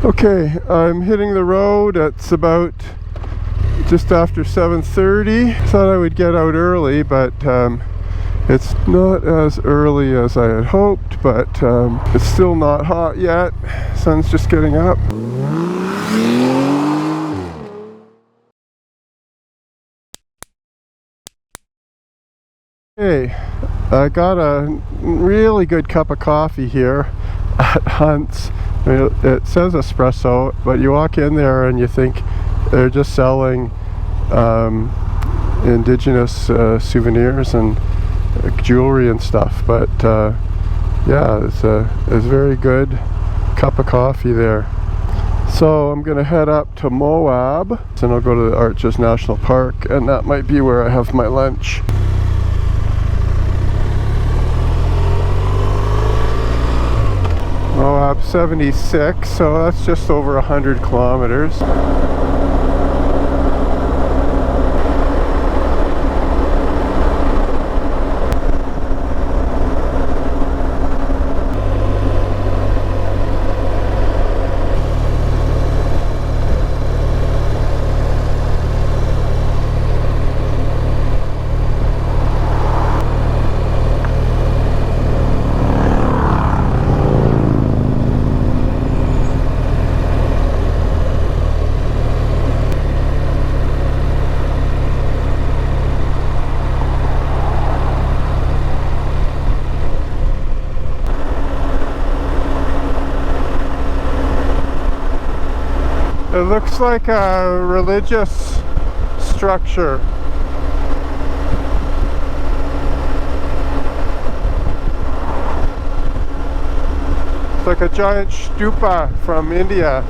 Okay, I'm hitting the road. It's about just after 7:30. Thought I would get out early, but it's not as early as I had hoped, but it's still not hot yet. Sun's just getting up. Hey, I got a really good cup of coffee here at Hunt's. I mean, it says espresso, but you walk in there and you think they're just selling indigenous souvenirs and jewelry and stuff. But yeah, it's a very good cup of coffee there. So I'm gonna head up to Moab, and I'll go to the Arches National Park, and that might be where I have my lunch. Moab 76, so that's just over 100 kilometers. It looks like a religious structure. It's like a giant stupa from India.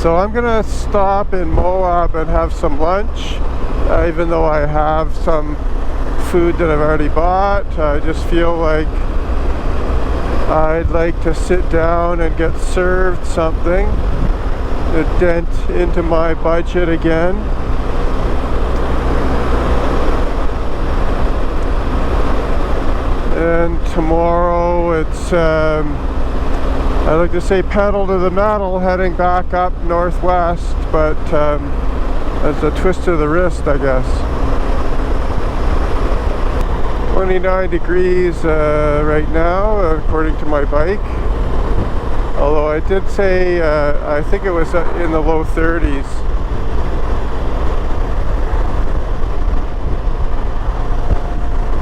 So I'm gonna stop in Moab and have some lunch, even though I have some food that I've already bought. I just feel like I'd like to sit down and get served something to dent into my budget again. And tomorrow it's I like to say pedal to the metal, heading back up northwest, but that's a twist of the wrist, I guess. 29 degrees right now, according to my bike. Although I did say, I think it was in the low 30s.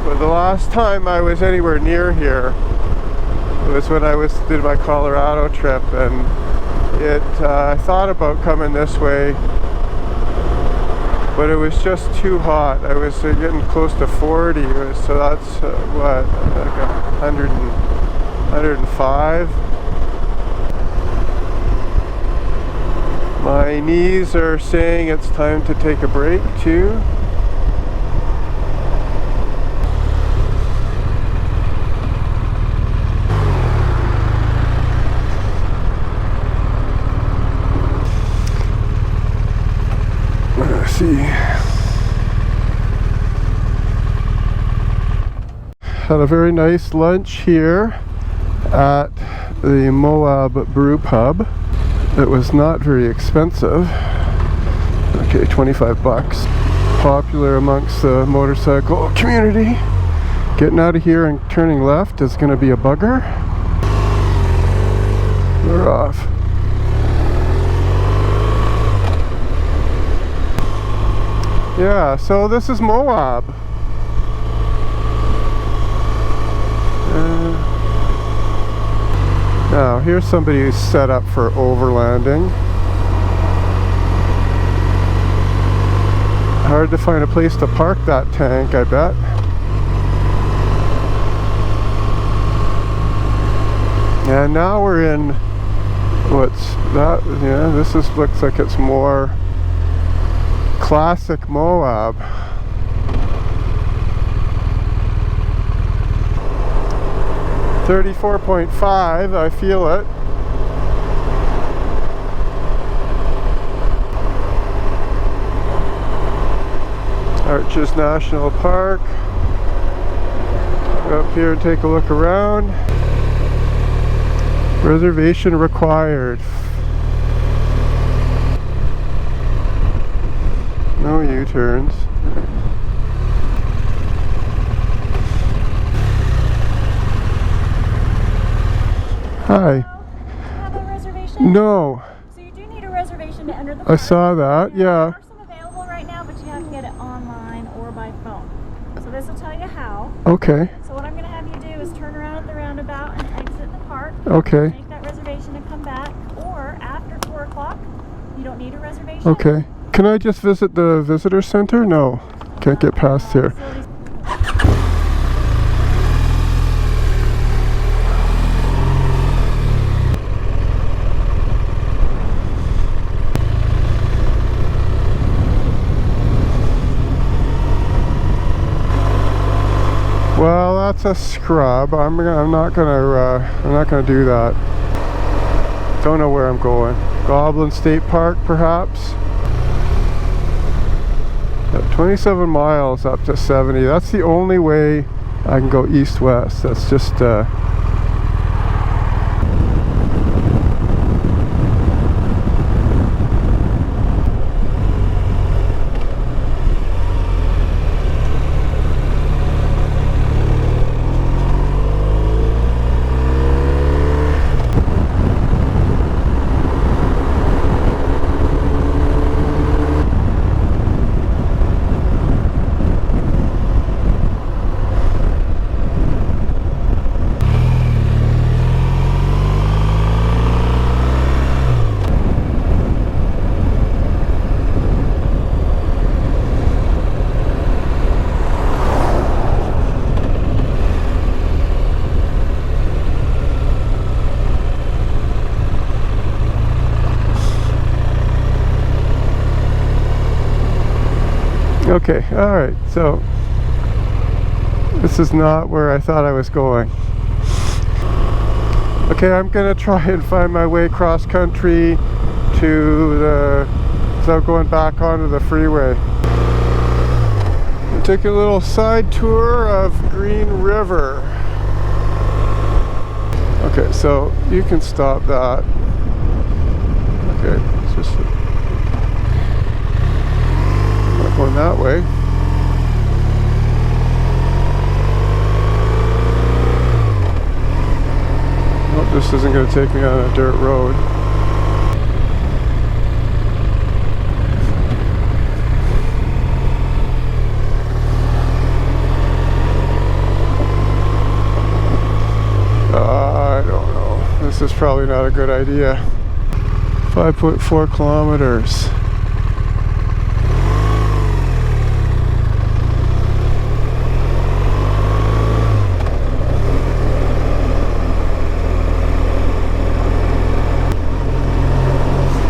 But the last time I was anywhere near here, it was when I did my Colorado trip, and I thought about coming this way, but it was just too hot. I was getting close to 40, so that's what, like 105. My knees are saying it's time to take a break too. Had a very nice lunch here at the Moab Brew Pub. It was not very expensive. Okay, 25 bucks. popular amongst the motorcycle community. Getting out of here and turning left is going to be a bugger. We're off. Yeah, so this is Moab. Now, here's somebody who's set up for overlanding. Hard to find a place to park that tank, I bet. And now we're in, what's that? Yeah, this looks like it's more classic Moab. .5, I feel it. Arches National Park. Go up here and take a look around. Reservation required. No U-turns. Hi. Do you have a reservation? No. So you do need a reservation to enter the park. I saw that, yeah. There are some available right now, but you have to get it online or by phone. So this will tell you how. Okay. So what I'm going to have you do is turn around at the roundabout and exit the park. Okay. Make that reservation and come back. Or after 4 o'clock, you don't need a reservation. Okay. Can I just visit the visitor center? No. Can't get past here. Facilities. Well, that's a scrub. I'm not gonna do that. Don't know where I'm going. Goblin State Park, perhaps. 27 miles up to 70. That's the only way I can go east-west. That's just okay. All right. So this is not where I thought I was going. Okay, I'm gonna try and find my way cross country to without going back onto the freeway. Took a little side tour of Green River. Okay, so you can stop that. Okay, it's just not going that way. Nope, this isn't going to take me on a dirt road. I don't know. This is probably not a good idea. 5.4 kilometers.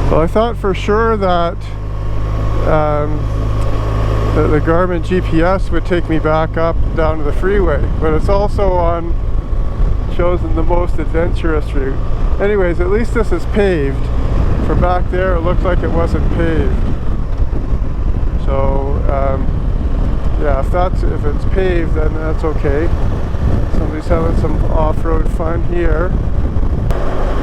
Well, I thought for sure that the Garmin GPS would take me back up down to the freeway, but it's also chosen the most adventurous route. Anyways, at least this is paved. From back there, it looked like it wasn't paved. So, yeah, if it's paved, then that's okay. Somebody's having some off-road fun here.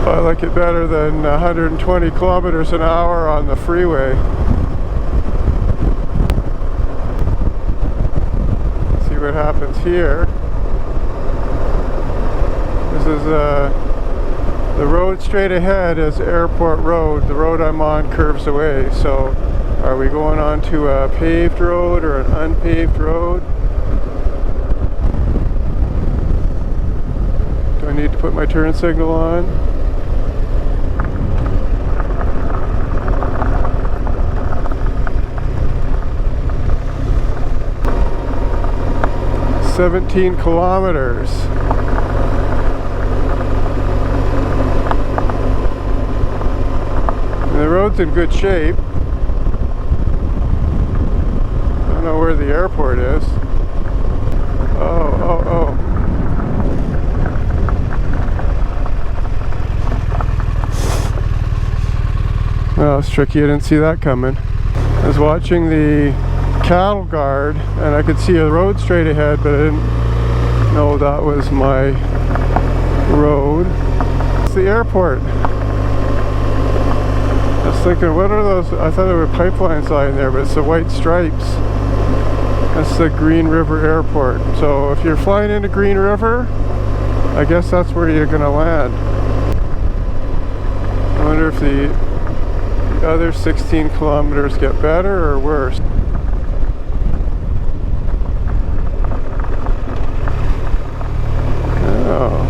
I like it better than 120 kilometers an hour on the freeway. what happens here. This is the road straight ahead is Airport Road. The road I'm on curves away. So are we going on to a paved road or an unpaved road? Do I need to put my turn signal on? "17 kilometers. And the road's in good shape. I don't know where the airport is. Oh. Well, it's tricky. I didn't see that coming. I was watching the cattle guard and I could see a road straight ahead, but I didn't know that was my road. It's the airport. I was thinking, what are those? I thought there were pipelines lying there, but it's the white stripes. That's the Green River Airport. So if you're flying into Green River, I guess that's where you're gonna land. I wonder if the other 16 kilometers get better or worse. Oh.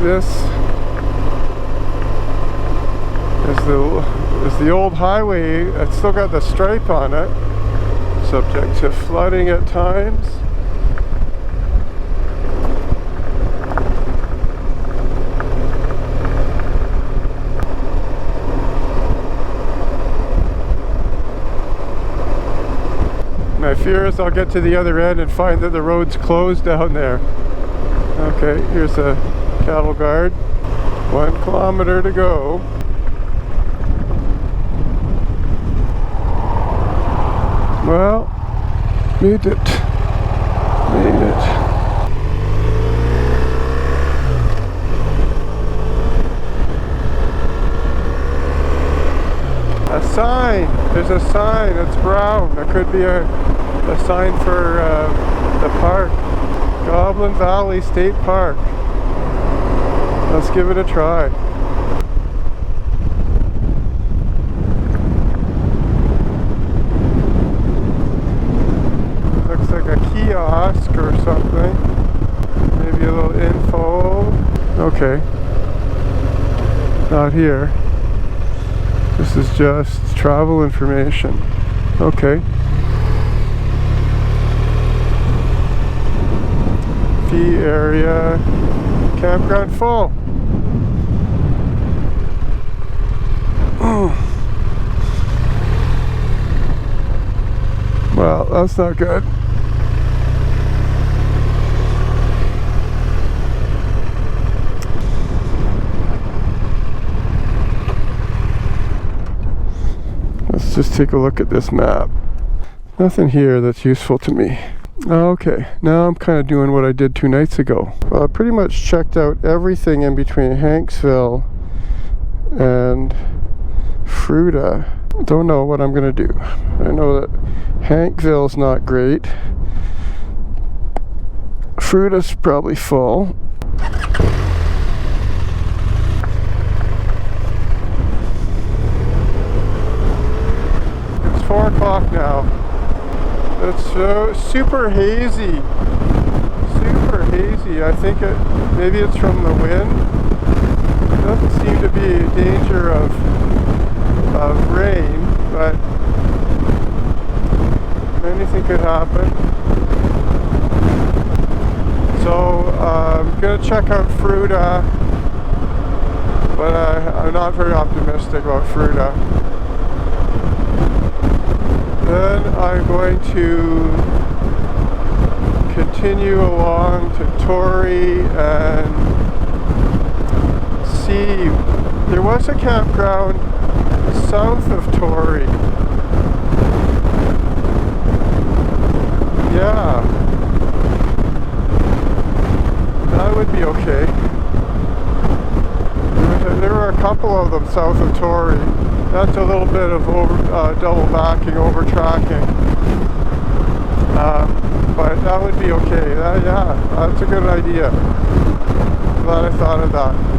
This is the old highway. It's still got the stripe on it, subject to flooding at times. My fear is I'll get to the other end and find that the road's closed down there. Okay, here's a cattle guard. 1 kilometer to go. Well, made it. A sign. There's a sign. It's brown. There could be a sign for the park. Goblin Valley State Park. Let's give it a try. Looks like a kiosk or something. Maybe a little info. Okay. Not here. This is just travel information. Okay. Fee area. Campground full. Well, that's not good. Let's just take a look at this map. Nothing here that's useful to me. Okay, now I'm kind of doing what I did 2 nights ago. Well, I pretty much checked out everything in between Hanksville and Fruita. Don't know what I'm gonna do. I know that Hankville's not great. Fruita's probably full. It's 4 o'clock now. It's super hazy. Super hazy. I think maybe it's from the wind. It doesn't seem to be a danger of rain, but anything could happen. So I'm gonna check out Fruita, but I'm not very optimistic about Fruita. Then I'm going to continue along to Torrey and see. There was a campground south of Torrey. Yeah, that would be okay. There were are a couple of them south of Torrey. That's a little bit of double backing, over tracking. But that would be okay. Yeah, that's a good idea. Glad I thought of that.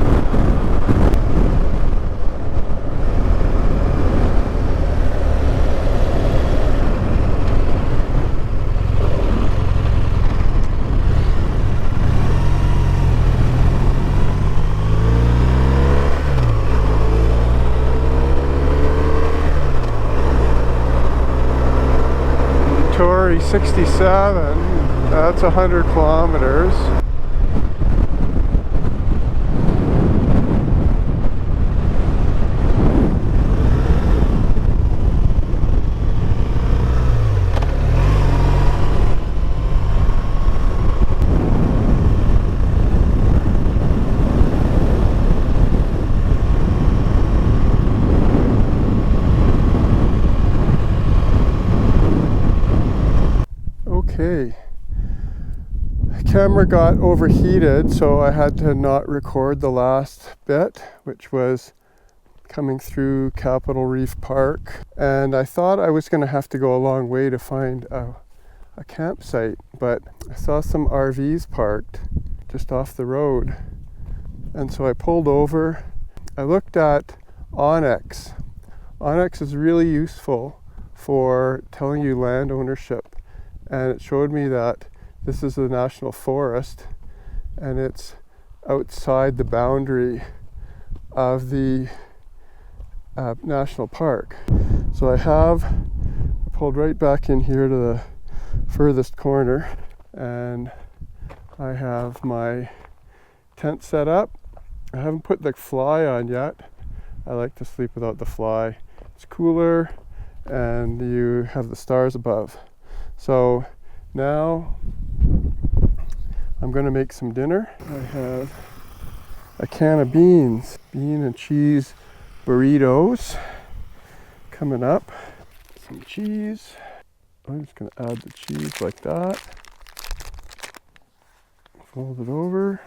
67, that's 100 kilometers. Okay, the camera got overheated, so I had to not record the last bit, which was coming through Capitol Reef Park. And I thought I was going to have to go a long way to find a campsite, but I saw some RVs parked just off the road. And so I pulled over. I looked at Onyx. Onyx is really useful for telling you land ownership. And it showed me that this is a national forest and it's outside the boundary of the national park. So I pulled right back in here to the furthest corner, and I have my tent set up. I haven't put the fly on yet. I like to sleep without the fly. It's cooler and you have the stars above. So now I'm going to make some dinner. I have a can of bean and cheese burritos coming up. Some cheese. I'm just going to add the cheese like that. Fold it over.